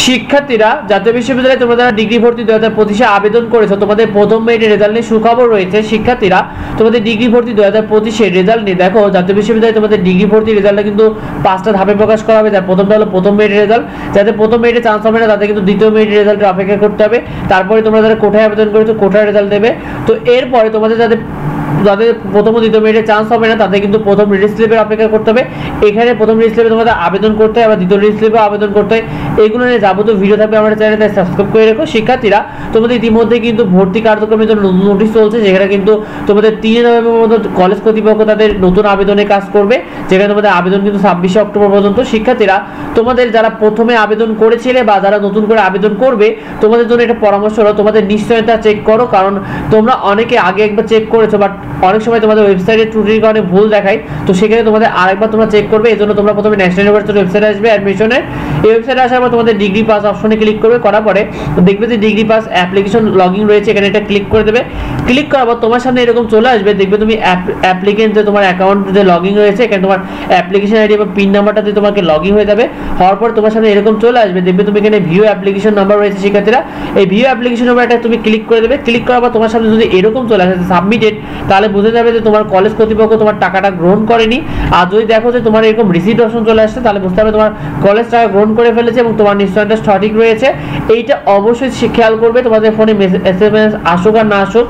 শিক্ষার্থীরা জাতীয় বিশ্ববিদ্যালয়ে তোমরা যারা ডিগ্রি ভর্তি 2025 এ আবেদন করেছো, তোমাদের প্রথম মেরিটের রেজাল্ট নিয়ে সুখবর রয়েছে। শিক্ষার্থীরা তোমাদের ডিগ্রি ভর্তি 2025 এর রেজাল্ট নিয়ে দেখো, জাতীয় বিশ্ববিদ্যালয়ে তোমাদের ডিগ্রি ভর্তি রেজাল্টটা কিন্তু 5টা ধাপে প্রকাশ করা হবে। যার প্রথমটা হলো প্রথম মেরিটের রেজাল্ট, যাদের প্রথম মেরিটে চান্স হবে না তাদের কিন্তু দ্বিতীয় মেরিটের রেজাল্টের অপেক্ষা করতে হবে। তারপরে তোমরা যারা কোটায় আবেদন করেছো কোটার রেজাল্ট দেবে। তো এরপরে তোমাদের যাদের প্রথম ও দ্বিতীয় মেরিটে চান্স হবে না তাদের কিন্তু প্রথম রিলিজ স্লিপের অপেক্ষা করতে হবে। এখানে প্রথম রিলিজ স্লিপে তোমাদের আবেদন করতে হয়, আবার দ্বিতীয় রিলিজ স্লিপে আবেদন করতে হয়। এগুলো নিয়ে যাবতীয় ভিডিও থাকবে আমাদের চ্যানেলে, সাবস্ক্রাইব করে রেখো। শিক্ষার্থীরা তোমাদের ইতিমধ্যে কিন্তু ভর্তি কার্যক্রমের জন্য নতুন নোটিশ চলছে, যেখানে কিন্তু তোমাদের 3 নভেম্বর পর্যন্ত কলেজ কর্তৃপক্ষ তাদের নতুন আবেদনে কাজ করবে, যেখানে তোমাদের আবেদন কিন্তু 26 অক্টোবর পর্যন্ত। শিক্ষার্থীরা তোমাদের যারা প্রথমে আবেদন করেছিলে বা যারা নতুন করে আবেদন করবে, তোমাদের জন্য এটা পরামর্শ হলো তোমাদের নিশ্চয়তা চেক করো, কারণ তোমরা অনেকে আগে একবার চেক করেছো বাট অনেক সময় তোমাদের ওয়েবসাইটের ত্রুটির কারণে ভুল দেখায়। তো সেখানে তোমাদের আরেকবার তোমরা চেক করবে। এই জন্য তোমরা প্রথমে ন্যাশনাল ইউনিভার্সিটির ওয়েবসাইটে আসবে, অ্যাডমিশনের এই ওয়েবসাইটে আসার পর তোমাদের ডিগ্রি পাস অপশনে ক্লিক করবে। করার পরে দেখবে যে ডিগ্রি পাস অ্যাপ্লিকেশন লগইন রয়েছে, এখানে এটা ক্লিক করে দেবে। ক্লিক করার পর তোমার সামনে এরকম চলে আসবে, দেখবে তুমি অ্যাপ্লিকেন্ট যে তোমার অ্যাকাউন্ট যে লগইন রয়েছে, এখানে তোমার অ্যাপ্লিকেশন আইডি এবং পিন নাম্বারটা দিয়ে তোমাকে লগইন হয়ে যাবে। হওয়ার পর তোমার সামনে এরকম চলে আসবে, দেখবে তুমি এখানে ভিউ অ্যাপ্লিকেশন নাম্বার রয়েছে। শিক্ষার্থীরা এই ভিউ অ্যাপ্লিকেশন নাম্বারটা তুমি ক্লিক করে দেবে। ক্লিক করার পর তোমার সামনে যদি এরকম চলে আসে সাবমিটেড, তাহলে বুঝে যাবে যে তোমার কলেজ কর্তৃপক্ষ তোমার টাকাটা গ্রহণ করেনি। আর যদি দেখো যে তোমার এরকম রিসিট অপশন চলে আসছে, তাহলে বুঝতে হবে তোমার কলেজ টাকা গ্রহণ করে ফেলেছে এবং তোমার নিশ্চয়তা সঠিক রয়েছে। এইটা অবশ্যই খেয়াল করবে তোমাদের ফোনে SMS আসুক আর না আসুক।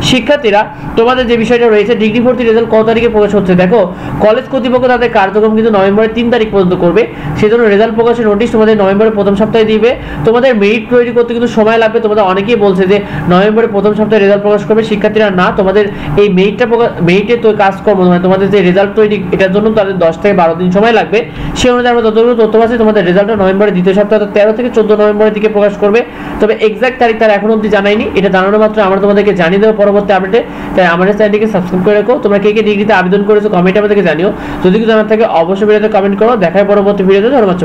শিক্ষার্থীরা তোমাদের যে বিষয়টা রয়েছে, ডিগ্রি ভর্তি রেজাল্ট কত তারিখে প্রকাশ হচ্ছে দেখো, কলেজ কর্তৃপক্ষ তাদের কার্যক্রম কিন্তু নভেম্বরের 3 তারিখ পর্যন্ত করবে। সেজন্য রেজাল্ট প্রকাশের নোটিশ তোমাদের নভেম্বরের প্রথম সপ্তাহে দিবে। তোমাদের মেরিট তৈরি করতে কিন্তু সময় লাগবে। তোমাদের অনেকেই বলছে যে নভেম্বরের প্রথম সপ্তাহে রেজাল্ট প্রকাশ করবে। শিক্ষার্থীরা না, তোমাদের এই মেরিটে তো কাজকর্ম মানে তোমাদের যে রেজাল্ট তৈরি, এটার জন্য তাদের 10 থেকে 12 দিন সময় লাগবে। সেই অনুযায়ী আমরা যতটুকু তথ্য পাচ্ছি তোমাদের রেজাল্টটা নভেম্বরের দ্বিতীয় সপ্তাহে 13 থেকে 14 নভেম্বরের দিকে প্রকাশ করবে। তবে এক্সাক্ট তারিখ তারা এখনো অবধি জানায়নি, এটা জানানো মাত্র আমরা তোমাদেরকে জানিয়ে দেবো পরবর্তী আপডেটে। তাই আমাদের চ্যানেলটিকে সাবস্ক্রাইব করে রাখো। তোমরা কে কে ডিগ্রিতে আবেদন করেছো কমেন্টে আমাদেরকে জানিও। যদি কিছু জানার থাকে অবশ্যই ভিডিওতে কমেন্ট করো। দেখায় পরবর্তী ভিডিওতে। ধন্যবাদ।